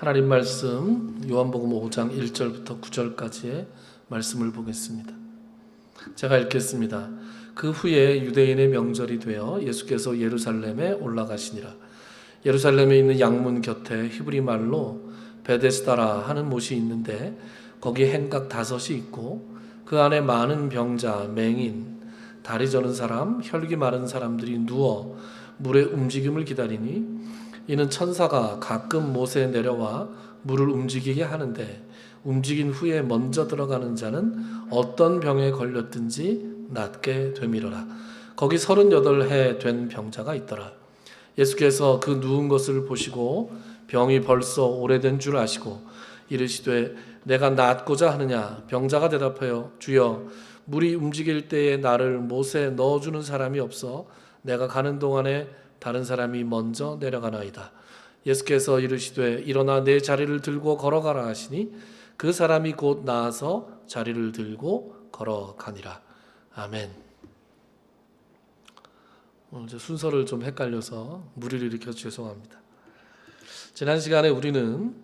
하나님 말씀 요한복음 5장 1절부터 9절까지의 말씀을 보겠습니다. 제가 읽겠습니다. 그 후에 유대인의 명절이 되어 예수께서 예루살렘에 올라가시니라. 예루살렘에 있는 양문 곁에 히브리 말로 베데스다라 하는 못이 있는데 거기 행각 5이 있고 그 안에 많은 병자, 맹인, 다리 저는 사람, 혈기 마른 사람들이 누워 물의 움직임을 기다리니 이는 천사가 가끔 못에 내려와 물을 움직이게 하는데 움직인 후에 먼저 들어가는 자는 어떤 병에 걸렸든지 낫게 되밀어라. 거기 38해 된 병자가 있더라. 예수께서 그 누운 것을 보시고 병이 벌써 오래된 줄 아시고 이르시되 내가 낫고자 하느냐. 병자가 대답하여 주여 물이 움직일 때에 나를 못에 넣어주는 사람이 없어 내가 가는 동안에 다른 사람이 먼저 내려가나이다. 예수께서 이르시되 일어나 내 자리를 들고 걸어가라 하시니 그 사람이 곧 나아서 자리를 들고 걸어가니라. 아멘. 오늘 순서를 좀 헷갈려서 무리를 일으켜 죄송합니다. 지난 시간에 우리는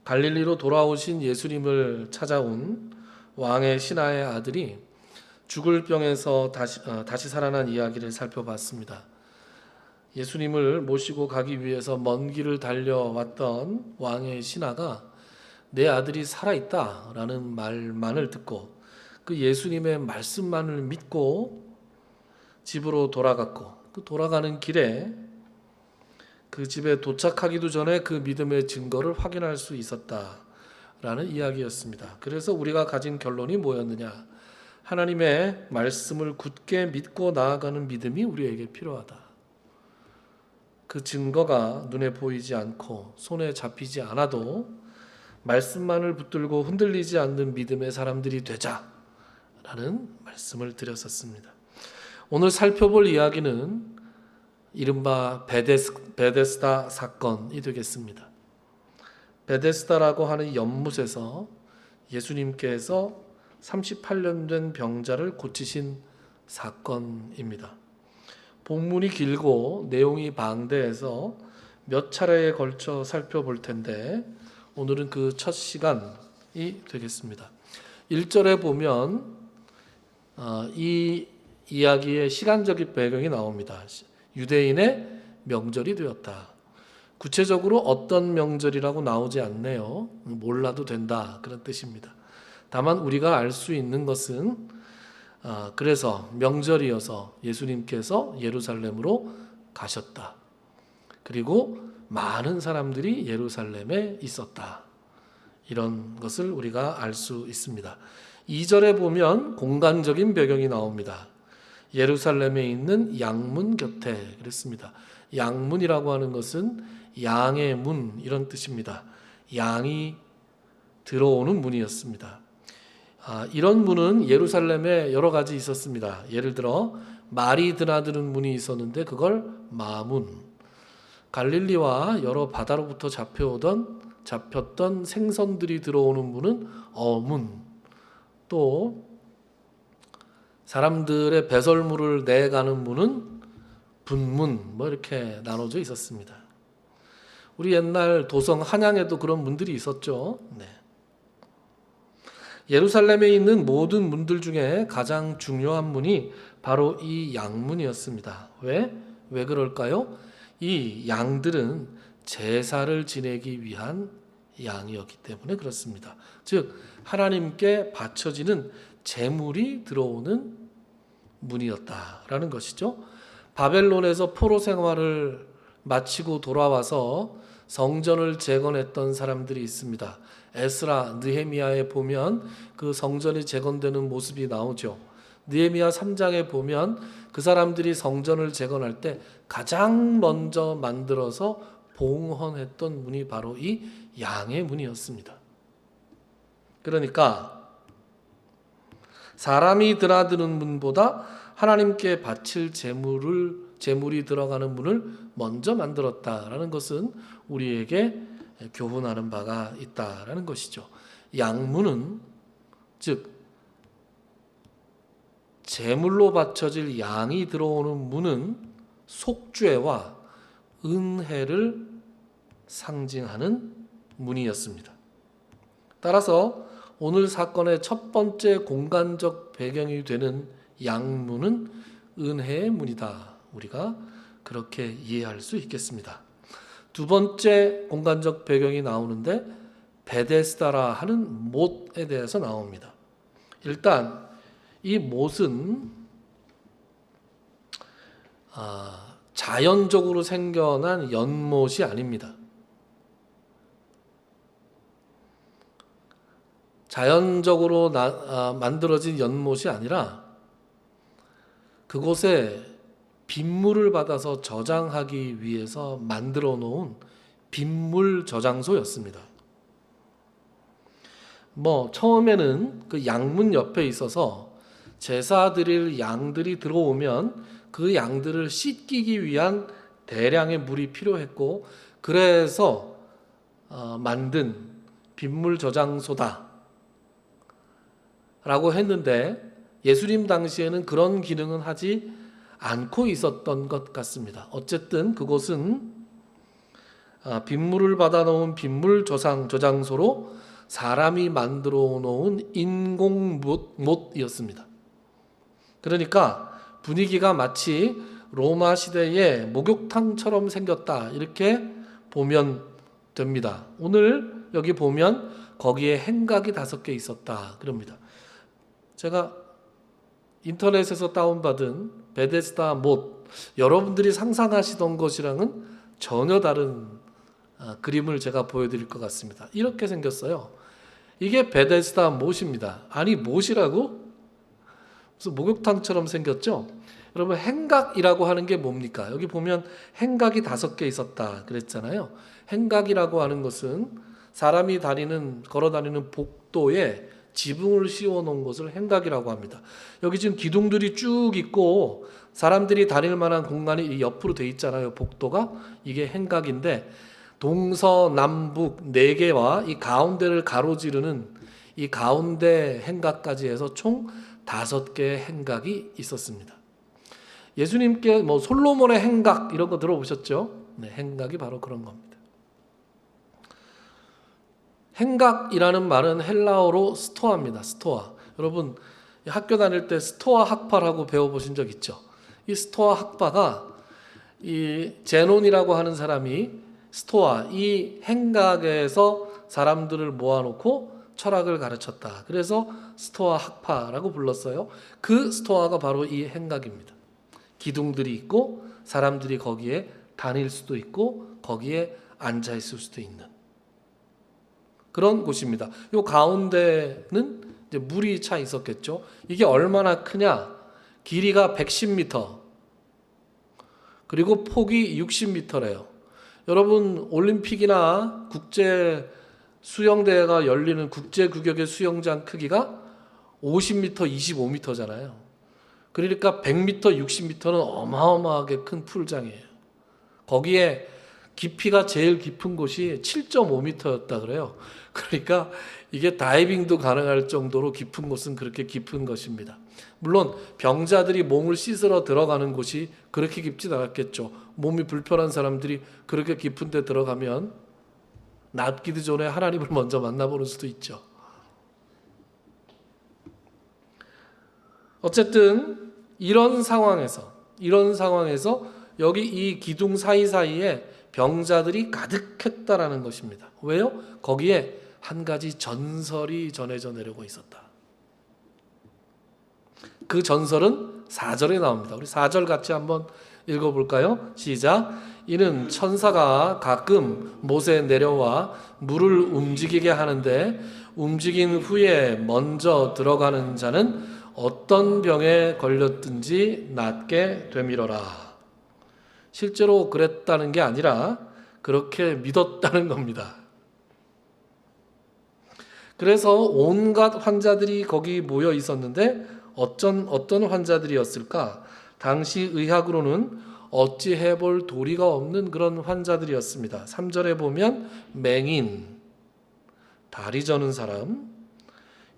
갈릴리로 돌아오신 예수님을 찾아온 왕의 신하의 아들이 죽을 병에서 다시 살아난 이야기를 살펴봤습니다. 예수님을 모시고 가기 위해서 먼 길을 달려왔던 왕의 신하가 내 아들이 살아있다라는 말만을 듣고 그 예수님의 말씀만을 믿고 집으로 돌아갔고 그 돌아가는 길에 그 집에 도착하기도 전에 그 믿음의 증거를 확인할 수 있었다라는 이야기였습니다. 그래서 우리가 가진 결론이 뭐였느냐? 하나님의 말씀을 굳게 믿고 나아가는 믿음이 우리에게 필요하다. 그 증거가 눈에 보이지 않고 손에 잡히지 않아도 말씀만을 붙들고 흔들리지 않는 믿음의 사람들이 되자라는 말씀을 드렸었습니다. 오늘 살펴볼 이야기는 이른바 베데스다 사건이 되겠습니다. 베데스다라고 하는 연못에서 예수님께서 38년 된 병자를 고치신 사건입니다. 본문이 길고 내용이 방대해서 몇 차례에 걸쳐 살펴볼 텐데 오늘은 그 첫 시간이 되겠습니다. 1절에 보면 이 이야기의 시간적인 배경이 나옵니다. 유대인의 명절이 되었다. 구체적으로 어떤 명절이라고 나오지 않네요. 몰라도 된다 그런 뜻입니다. 다만 우리가 알 수 있는 것은 그래서 명절이어서 예수님께서 예루살렘으로 가셨다. 그리고 많은 사람들이 예루살렘에 있었다. 이런 것을 우리가 알 수 있습니다. 2절에 보면 공간적인 배경이 나옵니다. 예루살렘에 있는 양문 곁에 그랬습니다. 양문이라고 하는 것은 양의 문 이런 뜻입니다. 양이 들어오는 문이었습니다. 이런 문은 예루살렘에 여러 가지 있었습니다. 예를 들어 말이 드나드는 문이 있었는데 그걸 마문, 갈릴리와 여러 바다로부터 잡혔던 생선들이 들어오는 문은 어문, 또 사람들의 배설물을 내가는 문은 분문, 이렇게 나눠져 있었습니다. 우리 옛날 도성 한양에도 그런 문들이 있었죠. 네. 예루살렘에 있는 모든 문들 중에 가장 중요한 문이 바로 이 양문이었습니다. 왜 그럴까요? 이 양들은 제사를 지내기 위한 양이었기 때문에 그렇습니다. 즉 하나님께 바쳐지는 제물이 들어오는 문이었다라는 것이죠. 바벨론에서 포로 생활을 마치고 돌아와서 성전을 재건했던 사람들이 있습니다. 에스라, 느헤미야에 보면 그 성전이 재건되는 모습이 나오죠. 느헤미야 3장에 보면 그 사람들이 성전을 재건할 때 가장 먼저 만들어서 봉헌했던 문이 바로 이 양의 문이었습니다. 그러니까 사람이 드나드는 문보다 하나님께 바칠 제물이 들어가는 문을 먼저 만들었다라는 것은 우리에게 교훈하는 바가 있다라는 것이죠. 양문은 즉 제물로 바쳐질 양이 들어오는 문은 속죄와 은혜를 상징하는 문이었습니다. 따라서 오늘 사건의 첫 번째 공간적 배경이 되는 양문은 은혜의 문이다. 우리가 그렇게 이해할 수 있겠습니다. 두 번째 공간적 배경이 나오는데 베데스다라 하는 못에 대해서 나옵니다. 일단 이 못은 자연적으로 생겨난 연못이 아닙니다. 자연적으로 만들어진 연못이 아니라 그곳에 빗물을 받아서 저장하기 위해서 만들어 놓은 빗물 저장소였습니다. 처음에는 그 양문 옆에 있어서 제사 드릴 양들이 들어오면 그 양들을 씻기기 위한 대량의 물이 필요했고, 그래서 만든 빗물 저장소다 라고 했는데, 예수님 당시에는 그런 기능은 하지 않고 있었던 것 같습니다. 어쨌든 그곳은 빗물을 받아 놓은 빗물 저장소로 사람이 만들어 놓은 인공 못이었습니다. 그러니까 분위기가 마치 로마 시대의 목욕탕처럼 생겼다, 이렇게 보면 됩니다. 오늘 여기 보면 거기에 행각이 5개 있었다 그럽니다. 제가 인터넷에서 다운받은 베데스다 못, 여러분들이 상상하시던 것이랑은 전혀 다른 그림을 제가 보여드릴 것 같습니다. 이렇게 생겼어요. 이게 베데스다 못입니다. 아니, 못이라고? 무슨 목욕탕처럼 생겼죠? 여러분, 행각이라고 하는 게 뭡니까? 여기 보면 행각이 5개 있었다 그랬잖아요. 행각이라고 하는 것은 사람이 걸어 다니는 복도에 지붕을 씌워 놓은 것을 행각이라고 합니다. 여기 지금 기둥들이 쭉 있고 사람들이 다닐 만한 공간이 옆으로 돼 있잖아요. 복도가. 이게 행각인데, 동서남북 4개와 이 가운데를 가로지르는 이 가운데 행각까지 해서 총 5개의 행각이 있었습니다. 예수님께 솔로몬의 행각 이런 거 들어보셨죠? 네, 행각이 바로 그런 겁니다. 행각이라는 말은 헬라어로 스토아입니다. 스토아. 여러분 학교 다닐 때 스토아 학파라고 배워보신 적 있죠? 이 스토아 학파가 이 제논이라고 하는 사람이 스토아, 이 행각에서 사람들을 모아놓고 철학을 가르쳤다. 그래서 스토아 학파라고 불렀어요. 그 스토아가 바로 이 행각입니다. 기둥들이 있고 사람들이 거기에 다닐 수도 있고 거기에 앉아 있을 수도 있는 그런 곳입니다. 이 가운데는 이제 물이 차 있었겠죠. 이게 얼마나 크냐? 길이가 110m, 그리고 폭이 60m래요. 여러분 올림픽이나 국제 수영대회가 열리는 국제 규격의 수영장 크기가 50m, 25m잖아요. 그러니까 100m, 60m는 어마어마하게 큰 풀장이에요. 거기에 깊이가 제일 깊은 곳이 7.5m였다 그래요. 그러니까 이게 다이빙도 가능할 정도로 깊은 곳은 그렇게 깊은 것입니다. 물론 병자들이 몸을 씻으러 들어가는 곳이 그렇게 깊진 않았겠죠. 몸이 불편한 사람들이 그렇게 깊은 데 들어가면 낫기도 전에 하나님을 먼저 만나보는 수도 있죠. 어쨌든 이런 상황에서 여기 이 기둥 사이사이에 병자들이 가득했다라는 것입니다. 왜요? 거기에 한 가지 전설이 전해져 내려오고 있었다. 그 전설은 4절에 나옵니다. 우리 4절 같이 한번 읽어볼까요? 시작. 이는 천사가 가끔 못에 내려와 물을 움직이게 하는데 움직인 후에 먼저 들어가는 자는 어떤 병에 걸렸든지 낫게 되밀어라. 실제로 그랬다는 게 아니라 그렇게 믿었다는 겁니다. 그래서 온갖 환자들이 거기 모여 있었는데 어떤 환자들이었을까? 당시 의학으로는 어찌 해볼 도리가 없는 그런 환자들이었습니다. 3절에 보면 맹인, 다리 저는 사람,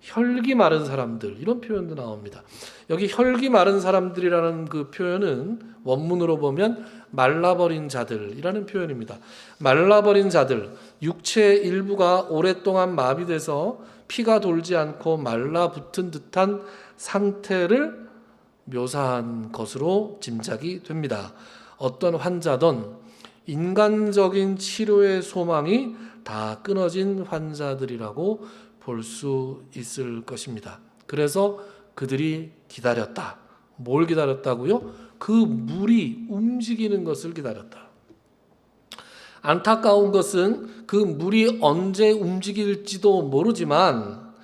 혈기 마른 사람들, 이런 표현도 나옵니다. 여기 혈기 마른 사람들이라는 그 표현은 원문으로 보면 말라버린 자들이라는 표현입니다. 말라버린 자들, 육체의 일부가 오랫동안 마비돼서 피가 돌지 않고 말라붙은 듯한 상태를 묘사한 것으로 짐작이 됩니다. 어떤 환자든 인간적인 치료의 소망이 다 끊어진 환자들이라고 볼 수 있을 것입니다. 그래서 그들이 기다렸다. 뭘 기다렸다고요? 그 물이 움직이는 것을 기다렸다. 안타까운 것은 그 물이 언제 움직일지도 모르지만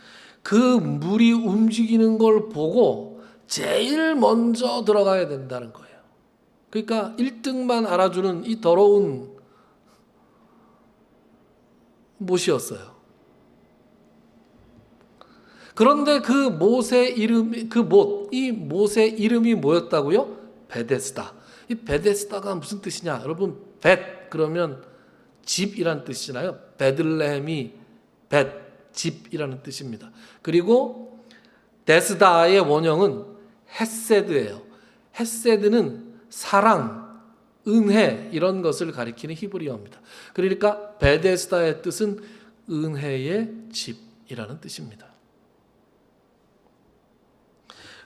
그 물이 움직이는 걸 보고 제일 먼저 들어가야 된다는 거예요. 그러니까 1등만 알아주는 이 더러운 못이었어요. 그런데 그 못의 이름이, 이 못의 이름이 뭐였다고요? 베데스다. 이 베데스다가 무슨 뜻이냐? 여러분, 벳 그러면 집이란 뜻이잖아요. 베들레헴이 벳, 집이라는 뜻입니다. 그리고 데스다의 원형은 헤세드예요. 헤세드는 사랑, 은혜 이런 것을 가리키는 히브리어입니다. 그러니까 베데스다의 뜻은 은혜의 집이라는 뜻입니다.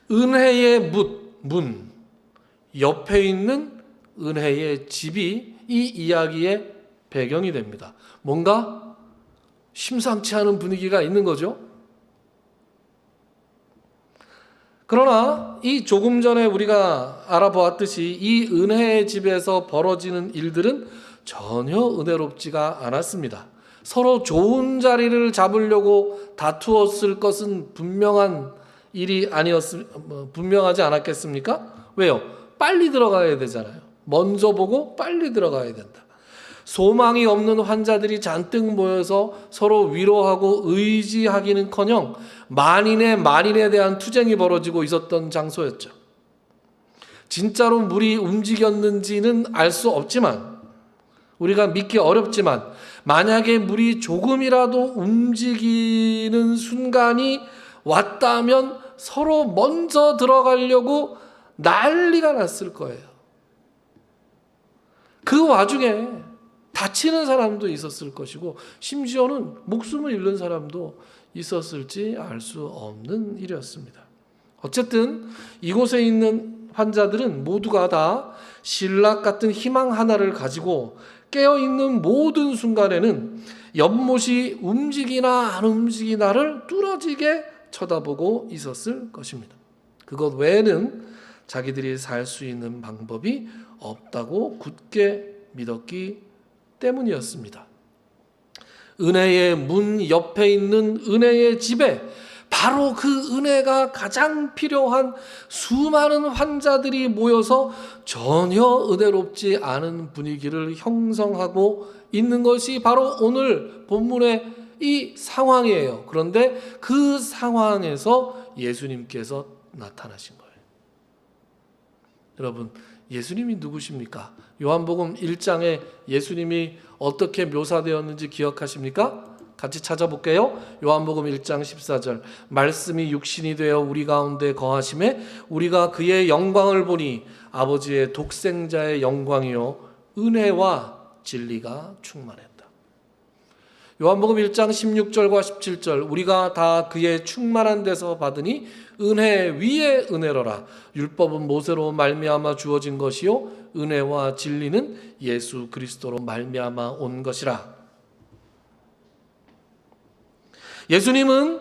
은혜의 문, 옆에 있는 은혜의 집이 이 이야기의 배경이 됩니다. 뭔가 심상치 않은 분위기가 있는 거죠. 그러나 이 조금 전에 우리가 알아보았듯이 이 은혜의 집에서 벌어지는 일들은 전혀 은혜롭지가 않았습니다. 서로 좋은 자리를 잡으려고 다투었을 것은 분명하지 않았겠습니까? 왜요? 빨리 들어가야 되잖아요. 먼저 보고 빨리 들어가야 된다. 소망이 없는 환자들이 잔뜩 모여서 서로 위로하고 의지하기는커녕 만인에 대한 투쟁이 벌어지고 있었던 장소였죠. 진짜로 물이 움직였는지는 알 수 없지만, 우리가 믿기 어렵지만, 만약에 물이 조금이라도 움직이는 순간이 왔다면 서로 먼저 들어가려고 난리가 났을 거예요. 그 와중에 다치는 사람도 있었을 것이고 심지어는 목숨을 잃는 사람도 있었을지 알 수 없는 일이었습니다. 어쨌든 이곳에 있는 환자들은 모두가 다 신락 같은 희망 하나를 가지고 깨어있는 모든 순간에는 연못이 움직이나 안 움직이나를 뚫어지게 쳐다보고 있었을 것입니다. 그것 외에는 자기들이 살 수 있는 방법이 없다고 굳게 믿었기 때문이었습니다. 은혜의 문 옆에 있는 은혜의 집에 바로 그 은혜가 가장 필요한 수많은 환자들이 모여서 전혀 은혜롭지 않은 분위기를 형성하고 있는 것이 바로 오늘 본문의 이 상황이에요. 그런데 그 상황에서 예수님께서 나타나신 거예요. 여러분, 예수님이 누구십니까? 요한복음 1장에 예수님이 어떻게 묘사되었는지 기억하십니까? 같이 찾아볼게요. 요한복음 1장 14절. 말씀이 육신이 되어 우리 가운데 거하심에 우리가 그의 영광을 보니 아버지의 독생자의 영광이요 은혜와 진리가 충만했다. 요한복음 1장 16절과 17절. 우리가 다 그의 충만한 데서 받으니 은혜 위에 은혜로라. 율법은 모세로 말미암아 주어진 것이요 은혜와 진리는 예수 그리스도로 말미암아 온 것이라. 예수님은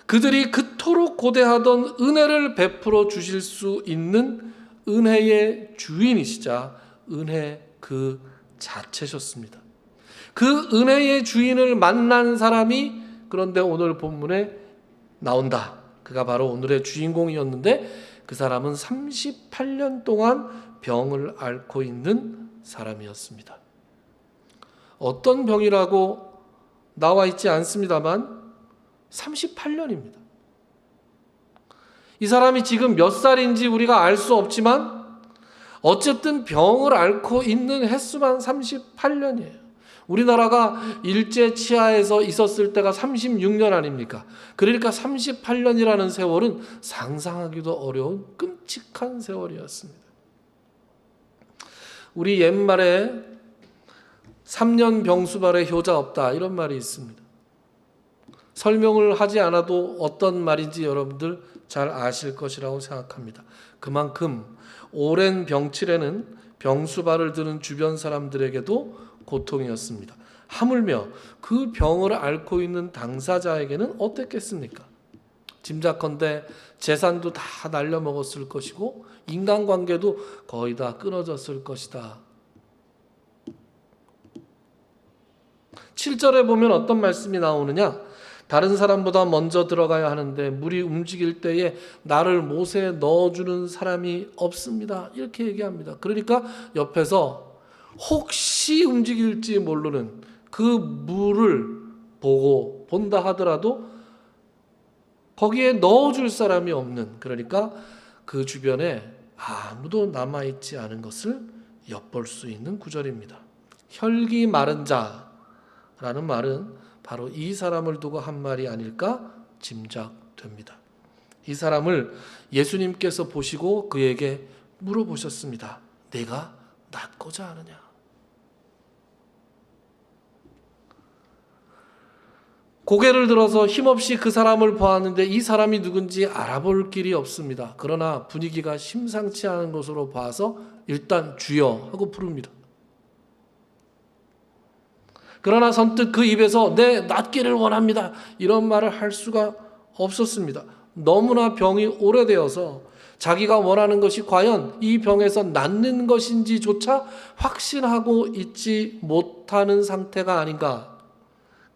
그들이 그토록 고대하던 은혜를 베풀어 주실 수 있는 은혜의 주인이시자 은혜 그 자체셨습니다. 그 은혜의 주인을 만난 사람이 그런데 오늘 본문에 나온다. 그가 바로 오늘의 주인공이었는데 그 사람은 38년 동안 병을 앓고 있는 사람이었습니다. 어떤 병이라고 나와 있지 않습니다만 38년입니다. 이 사람이 지금 몇 살인지 우리가 알 수 없지만 어쨌든 병을 앓고 있는 횟수만 38년이에요. 우리나라가 일제 치하에서 있었을 때가 36년 아닙니까? 그러니까 38년이라는 세월은 상상하기도 어려운 끔찍한 세월이었습니다. 우리 옛말에 3년 병수발에 효자 없다 이런 말이 있습니다. 설명을 하지 않아도 어떤 말인지 여러분들 잘 아실 것이라고 생각합니다. 그만큼 오랜 병치레는 병수발을 드는 주변 사람들에게도 고통이었습니다. 하물며 그 병을 앓고 있는 당사자에게는 어땠겠습니까? 짐작컨대 재산도 다 날려먹었을 것이고 인간관계도 거의 다 끊어졌을 것이다. 7절에 보면 어떤 말씀이 나오느냐? 다른 사람보다 먼저 들어가야 하는데 물이 움직일 때에 나를 못에 넣어주는 사람이 없습니다. 이렇게 얘기합니다. 그러니까 옆에서 혹시 움직일지 모르는 그 물을 본다 하더라도 거기에 넣어줄 사람이 없는, 그러니까 그 주변에 아무도 남아있지 않은 것을 엿볼 수 있는 구절입니다. 혈기 마른 자라는 말은 바로 이 사람을 두고 한 말이 아닐까 짐작됩니다. 이 사람을 예수님께서 보시고 그에게 물어보셨습니다. 내가 낫고자 하느냐? 고개를 들어서 힘없이 그 사람을 보았는데 이 사람이 누군지 알아볼 길이 없습니다. 그러나 분위기가 심상치 않은 것으로 봐서 일단 주여 하고 부릅니다. 그러나 선뜻 그 입에서 내 낫기를 원합니다 이런 말을 할 수가 없었습니다. 너무나 병이 오래되어서 자기가 원하는 것이 과연 이 병에서 낫는 것인지조차 확신하고 있지 못하는 상태가 아닌가,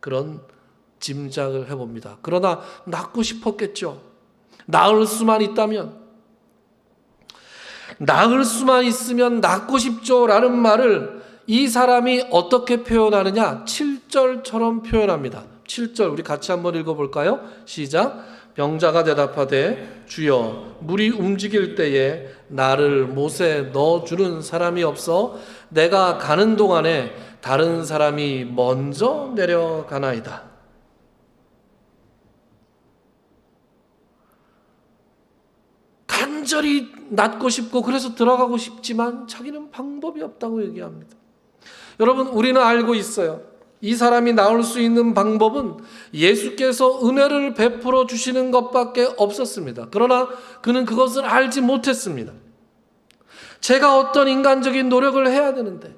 그런 짐작을 해봅니다. 그러나 낫고 싶었겠죠. 나을 수만 있으면 낫고 싶죠라는 말을 이 사람이 어떻게 표현하느냐? 7절처럼 표현합니다. 7절 우리 같이 한번 읽어볼까요? 시작. 병자가 대답하되 주여 물이 움직일 때에 나를 못에 넣어주는 사람이 없어 내가 가는 동안에 다른 사람이 먼저 내려가나이다. 간절히 낫고 싶고 그래서 들어가고 싶지만 자기는 방법이 없다고 얘기합니다. 여러분, 우리는 알고 있어요. 이 사람이 나올 수 있는 방법은 예수께서 은혜를 베풀어 주시는 것밖에 없었습니다. 그러나 그는 그것을 알지 못했습니다. 제가 어떤 인간적인 노력을 해야 되는데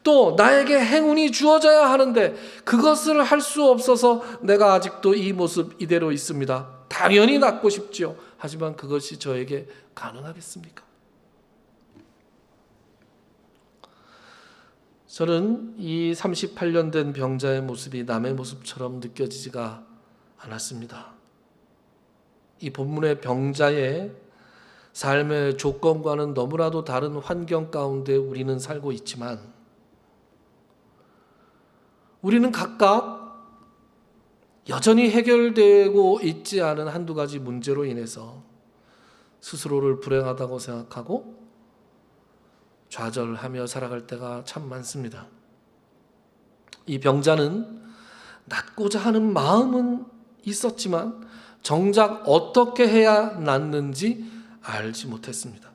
또 나에게 행운이 주어져야 하는데 그것을 할 수 없어서 내가 아직도 이 모습 이대로 있습니다. 당연히 낫고 싶지요. 하지만 그것이 저에게 가능하겠습니까? 저는 이 38년 된 병자의 모습이 남의 모습처럼 느껴지지가 않았습니다. 이 본문의 병자의 삶의 조건과는 너무나도 다른 환경 가운데 우리는 살고 있지만 우리는 각각 여전히 해결되고 있지 않은 한두 가지 문제로 인해서 스스로를 불행하다고 생각하고 좌절하며 살아갈 때가 참 많습니다. 이 병자는 낫고자 하는 마음은 있었지만 정작 어떻게 해야 낫는지 알지 못했습니다.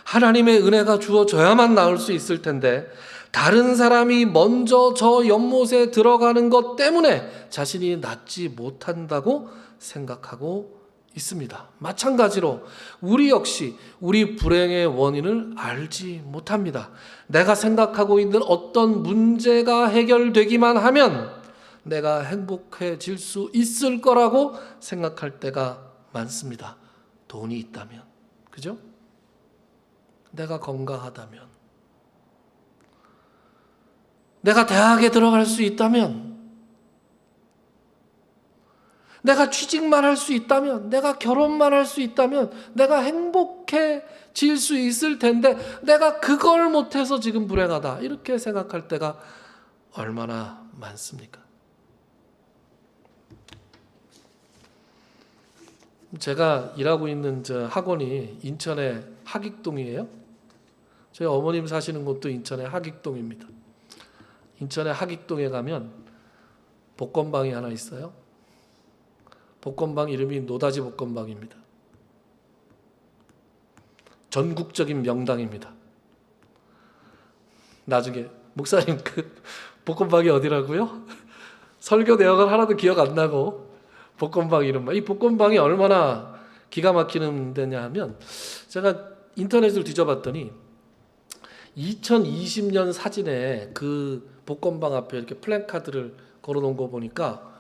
하나님의 은혜가 주어져야만 나을 수 있을 텐데 다른 사람이 먼저 저 연못에 들어가는 것 때문에 자신이 낫지 못한다고 생각하고 있습니다. 마찬가지로 우리 역시 우리 불행의 원인을 알지 못합니다. 내가 생각하고 있는 어떤 문제가 해결되기만 하면 내가 행복해질 수 있을 거라고 생각할 때가 많습니다. 돈이 있다면, 그죠? 내가 건강하다면, 내가 대학에 들어갈 수 있다면, 내가 취직만 할 수 있다면, 내가 결혼만 할 수 있다면 내가 행복해질 수 있을 텐데 내가 그걸 못해서 지금 불행하다 이렇게 생각할 때가 얼마나 많습니까? 제가 일하고 있는 저 학원이 인천의 하익동이에요. 저희 어머님 사시는 곳도 인천의 하익동입니다. 인천의 하객동에 가면 복권방이 하나 있어요. 복권방 이름이 노다지 복권방입니다. 전국적인 명당입니다. 나중에 목사님 그 복권방이 어디라고요? 설교 내역을 하나도 기억 안 나고 복권방 이름만. 이 복권방이 얼마나 기가 막히는 데냐 하면 제가 인터넷을 뒤져봤더니 2020년 사진에 그 복권방 앞에 이렇게 플랜카드를 걸어놓은 거 보니까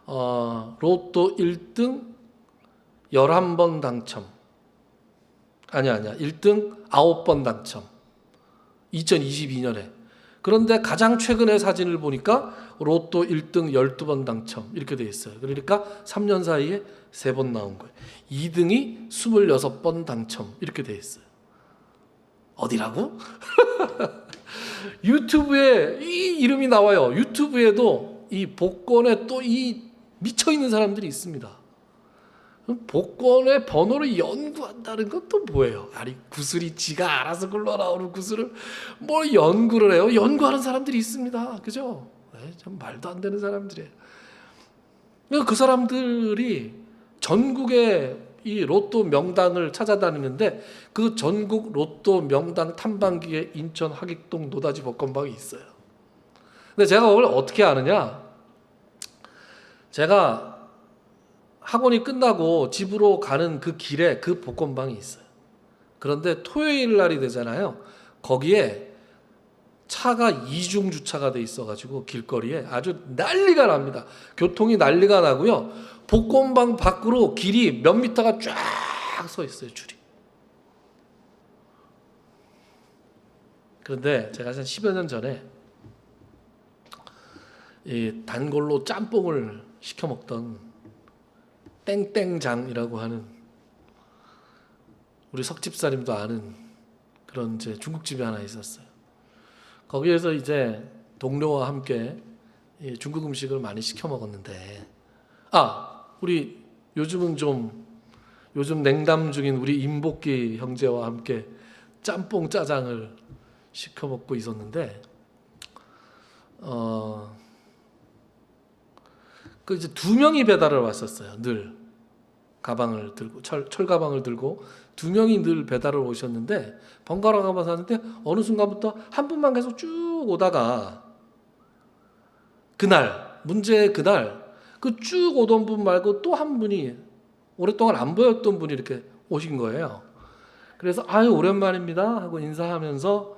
로또 1등 11번 당첨. 아니야. 1등 9번 당첨. 2022년에. 그런데 가장 최근의 사진을 보니까 로또 1등 12번 당첨 이렇게 돼 있어요. 그러니까 3년 사이에 3번 나온 거예요. 2등이 26번 당첨 이렇게 돼 있어요. 어디라고? 유튜브에 이 이름이 나와요. 유튜브에도 이 복권에 또 이 미쳐 있는 사람들이 있습니다. 복권의 번호를 연구한다는 건 또 뭐예요? 아니 구슬이 지가 알아서 굴러나오는 구슬을 뭘 연구를 해요? 연구하는 사람들이 있습니다. 그죠? 참 말도 안 되는 사람들이에요. 그 사람들이 전국의 이 로또 명당을 찾아다니는데 그 전국 로또 명당 탐방기에 인천 하객동 노다지 복권방이 있어요. 근데 제가 그걸 어떻게 아느냐? 제가 학원이 끝나고 집으로 가는 그 길에 그 복권방이 있어요. 그런데 토요일 날이 되잖아요. 거기에 차가 이중 주차가 돼 있어가지고 길거리에 아주 난리가 납니다. 교통이 난리가 나고요. 복권방 밖으로 길이 몇 미터가 쫙 서 있어요. 줄이. 그런데 제가 한 10여 년 전에 이 단골로 짬뽕을 시켜 먹던 땡땡장이라고 하는 우리 석집사님도 아는 그런 이제 중국집이 하나 있었어요. 거기에서 이제 동료와 함께 중국 음식을 많이 시켜 먹었는데 우리 요즘 냉담 중인 우리 임복기 형제와 함께 짬뽕 짜장을 시켜 먹고 있었는데 그 이제 2명이 배달을 왔었어요. 늘 가방을 들고 철 가방을 들고 2명이 늘 배달을 오셨는데 번갈아 가면서 하는데 어느 순간부터 한 분만 계속 쭉 오다가 그날 그 쭉 오던 분 말고 또 한 분이 오랫동안 안 보였던 분이 이렇게 오신 거예요. 그래서 오랜만입니다 하고 인사하면서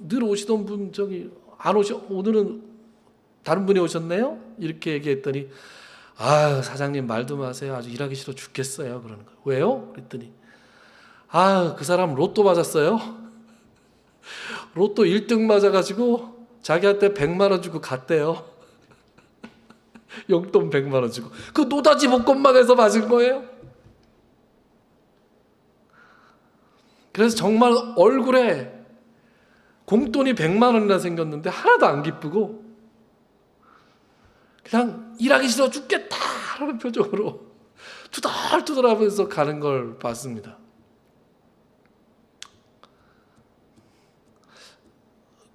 늘 오시던 분 저기 안 오셔 오늘은 다른 분이 오셨네요? 이렇게 얘기했더니 사장님 말도 마세요. 아주 일하기 싫어 죽겠어요. 그러는 거예요. 왜요? 그랬더니 그 사람 로또 맞았어요. 로또 1등 맞아가지고 자기한테 100만 원 주고 갔대요. 용돈 100만 원 주고. 그 노다지 복권방에서 맞은 거예요. 그래서 정말 얼굴에 공돈이 100만 원이나 생겼는데 하나도 안 기쁘고 그냥 일하기 싫어 죽겠다 라는 표정으로 투덜투덜하면서 가는 걸 봤습니다.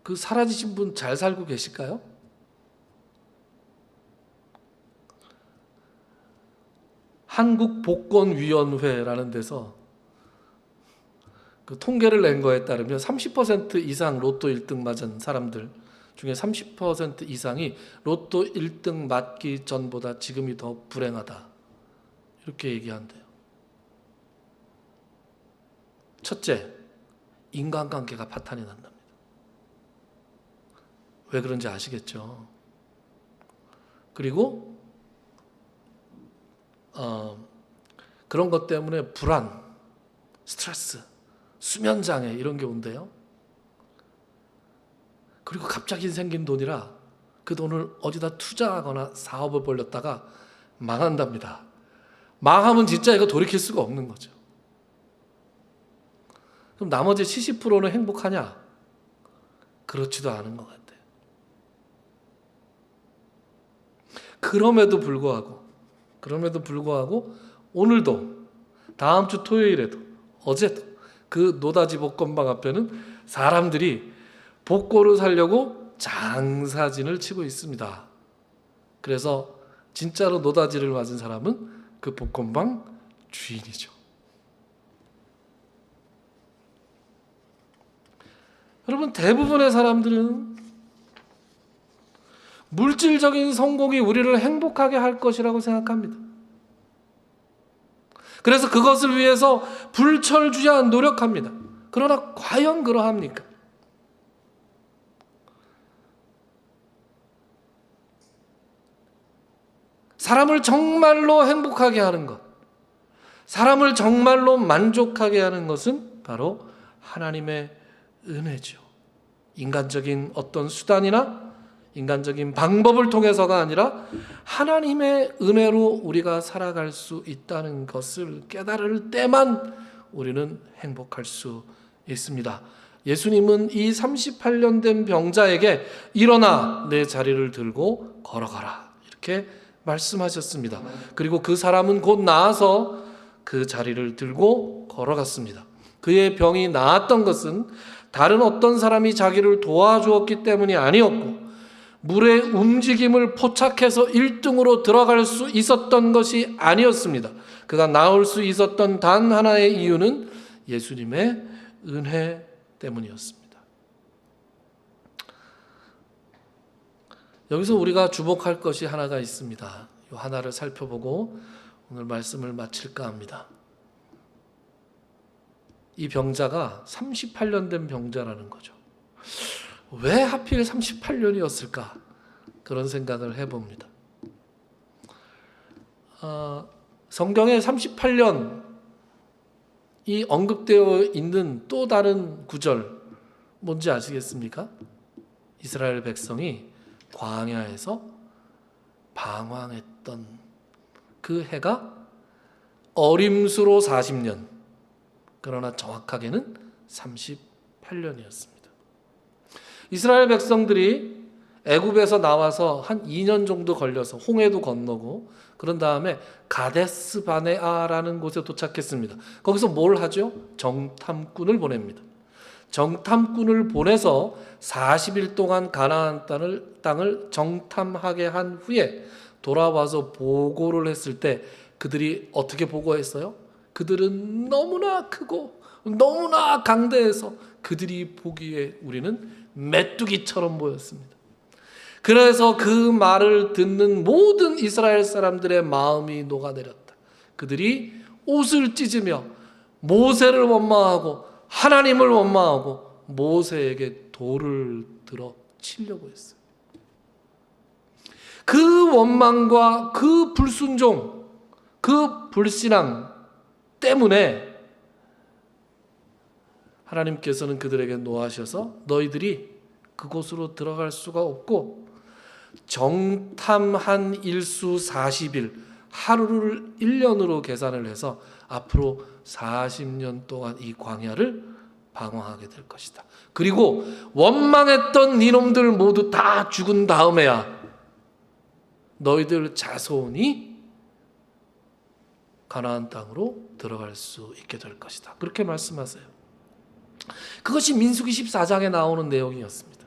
그 사라지신 분 잘 살고 계실까요? 한국복권위원회라는 데서 그 통계를 낸 거에 따르면 30% 이상 로또 1등 맞은 사람들 중에 30% 이상이 로또 1등 맞기 전보다 지금이 더 불행하다. 이렇게 얘기한대요. 첫째, 인간관계가 파탄이 난답니다. 왜 그런지 아시겠죠? 그리고 그런 것 때문에 불안, 스트레스, 수면장애 이런 게 온대요. 그리고 갑자기 생긴 돈이라 그 돈을 어디다 투자하거나 사업을 벌렸다가 망한답니다. 망하면 진짜 이거 돌이킬 수가 없는 거죠. 그럼 나머지 70%는 행복하냐? 그렇지도 않은 것 같아요. 그럼에도 불구하고 오늘도 다음 주 토요일에도 어제도 그 노다지 복권방 앞에는 사람들이 복권을 사려고 장사진을 치고 있습니다. 그래서 진짜로 노다지를 맞은 사람은 그 복권방 주인이죠. 여러분, 대부분의 사람들은 물질적인 성공이 우리를 행복하게 할 것이라고 생각합니다. 그래서 그것을 위해서 불철주야 노력합니다. 그러나 과연 그러합니까? 사람을 정말로 행복하게 하는 것, 사람을 정말로 만족하게 하는 것은 바로 하나님의 은혜죠. 인간적인 어떤 수단이나 인간적인 방법을 통해서가 아니라 하나님의 은혜로 우리가 살아갈 수 있다는 것을 깨달을 때만 우리는 행복할 수 있습니다. 예수님은 이 38년 된 병자에게 일어나 내 자리를 들고 걸어가라 이렇게 말씀하셨습니다. 그리고 그 사람은 곧 나아서 그 자리를 들고 걸어갔습니다. 그의 병이 나았던 것은 다른 어떤 사람이 자기를 도와주었기 때문이 아니었고 물의 움직임을 포착해서 1등으로 들어갈 수 있었던 것이 아니었습니다. 그가 나올 수 있었던 단 하나의 이유는 예수님의 은혜 때문이었습니다. 여기서 우리가 주목할 것이 하나가 있습니다. 이 하나를 살펴보고 오늘 말씀을 마칠까 합니다. 이 병자가 38년 된 병자라는 거죠. 왜 하필 38년이었을까? 그런 생각을 해봅니다. 성경에 38년이 언급되어 있는 또 다른 구절 뭔지 아시겠습니까? 이스라엘 백성이 광야에서 방황했던 그 해가 어림수로 40년, 그러나 정확하게는 38년이었습니다. 이스라엘 백성들이 애굽에서 나와서 한 2년 정도 걸려서 홍해도 건너고 그런 다음에 가데스 바네아라는 곳에 도착했습니다. 거기서 뭘 하죠? 정탐꾼을 보냅니다. 정탐꾼을 보내서 40일 동안 가나안 땅을 정탐하게 한 후에 돌아와서 보고를 했을 때 그들이 어떻게 보고했어요? 그들은 너무나 크고 너무나 강대해서 그들이 보기에 우리는 메뚜기처럼 보였습니다. 그래서 그 말을 듣는 모든 이스라엘 사람들의 마음이 녹아내렸다. 그들이 옷을 찢으며 모세를 원망하고 하나님을 원망하고 모세에게 돌을 들어 치려고 했어요. 그 원망과 그 불순종, 그 불신앙 때문에 하나님께서는 그들에게 노하셔서 너희들이 그곳으로 들어갈 수가 없고 정탐한 일수 40일, 하루를 1년으로 계산을 해서 앞으로 40년 동안 이 광야를 방황하게 될 것이다. 그리고 원망했던 니놈들 모두 다 죽은 다음에야 너희들 자손이 가나안 땅으로 들어갈 수 있게 될 것이다. 그렇게 말씀하세요. 그것이 민수기 14장에 나오는 내용이었습니다.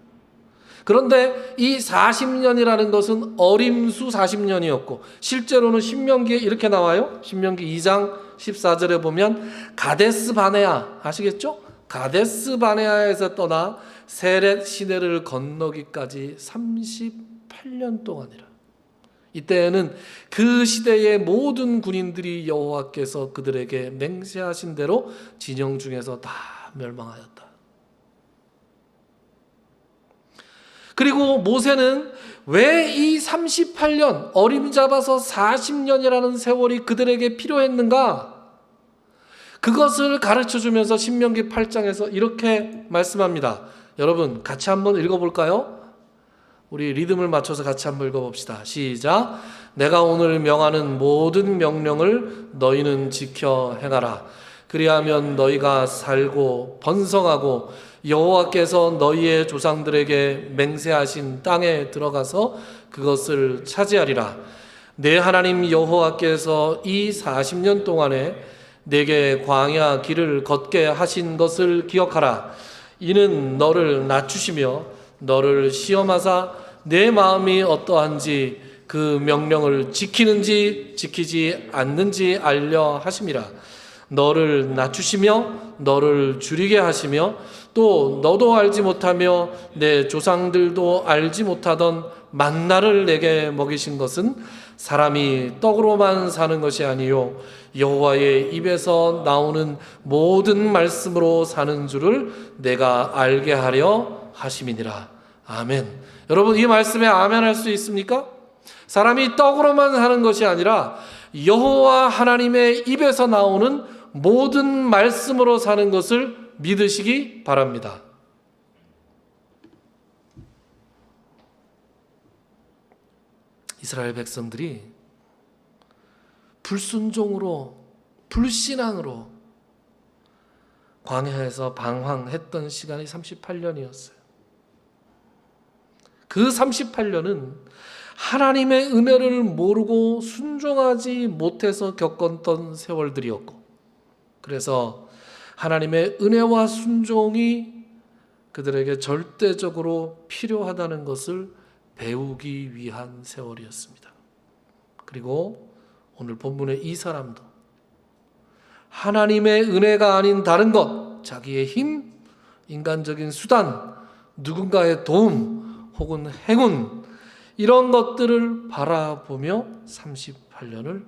그런데 이 40년이라는 것은 어림수 40년이었고 실제로는 신명기에 이렇게 나와요. 신명기 2장 14절에 보면 가데스 바네아 아시겠죠? 가데스 바네아에서 떠나 세렛 시내를 건너기까지 38년 동안이라. 이때에는 그 시대의 모든 군인들이 여호와께서 그들에게 맹세하신 대로 진영 중에서 다 멸망하였다. 그리고 모세는 왜 이 38년 어림잡아서 40년이라는 세월이 그들에게 필요했는가? 그것을 가르쳐주면서 신명기 8장에서 이렇게 말씀합니다. 여러분 같이 한번 읽어볼까요? 우리 리듬을 맞춰서 같이 한번 읽어봅시다. 시작. 내가 오늘 명하는 모든 명령을 너희는 지켜 행하라. 그리하면 너희가 살고 번성하고 여호와께서 너희의 조상들에게 맹세하신 땅에 들어가서 그것을 차지하리라. 내 하나님 여호와께서 이 40년 동안에 내게 광야 길을 걷게 하신 것을 기억하라. 이는 너를 낮추시며 너를 시험하사 내 마음이 어떠한지 그 명령을 지키는지 지키지 않는지 알려 하심이라. 너를 낮추시며 너를 줄이게 하시며 또 너도 알지 못하며 내 조상들도 알지 못하던 만나를 내게 먹이신 것은 사람이 떡으로만 사는 것이 아니요 여호와의 입에서 나오는 모든 말씀으로 사는 줄을 내가 알게 하려 하심이니라. 아멘. 여러분, 이 말씀에 아멘 할 수 있습니까? 사람이 떡으로만 사는 것이 아니라 여호와 하나님의 입에서 나오는 모든 말씀으로 사는 것을 믿으시기 바랍니다. 이스라엘 백성들이 불순종으로 불신앙으로 광야에서 방황했던 시간이 38년이었어요. 그 38년은 하나님의 은혜를 모르고 순종하지 못해서 겪었던 세월들이었고, 그래서 하나님의 은혜와 순종이 그들에게 절대적으로 필요하다는 것을 배우기 위한 세월이었습니다. 그리고 오늘 본문의 이 사람도 하나님의 은혜가 아닌 다른 것, 자기의 힘, 인간적인 수단, 누군가의 도움 혹은 행운, 이런 것들을 바라보며 38년을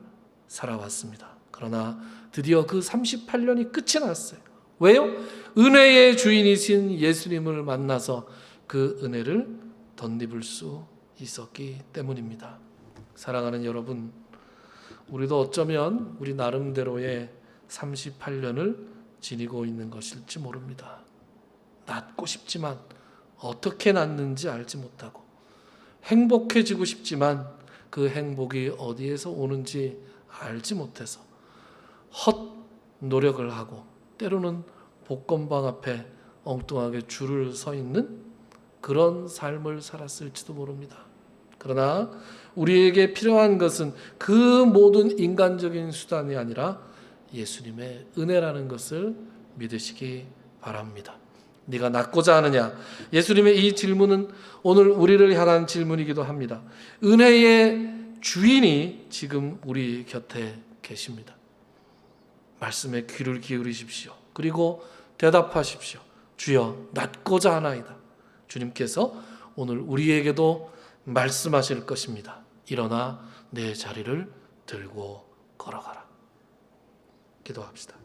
살아왔습니다. 그러나 드디어 그 38년이 끝이 났어요. 왜요? 은혜의 주인이신 예수님을 만나서 그 은혜를 덧입을 수 있었기 때문입니다. 사랑하는 여러분, 우리도 어쩌면 우리 나름대로의 38년을 지니고 있는 것일지 모릅니다. 낫고 싶지만 어떻게 낫는지 알지 못하고, 행복해지고 싶지만 그 행복이 어디에서 오는지 알지 못해서 헛 노력을 하고 때로는 복권방 앞에 엉뚱하게 줄을 서 있는 그런 삶을 살았을지도 모릅니다. 그러나 우리에게 필요한 것은 그 모든 인간적인 수단이 아니라 예수님의 은혜라는 것을 믿으시기 바랍니다. 네가 낫고자 하느냐? 예수님의 이 질문은 오늘 우리를 향한 질문이기도 합니다. 은혜의 주인이 지금 우리 곁에 계십니다. 말씀에 귀를 기울이십시오. 그리고 대답하십시오. 주여, 낫고자 하나이다. 주님께서 오늘 우리에게도 말씀하실 것입니다. 일어나 내 자리를 들고 걸어가라. 기도합시다.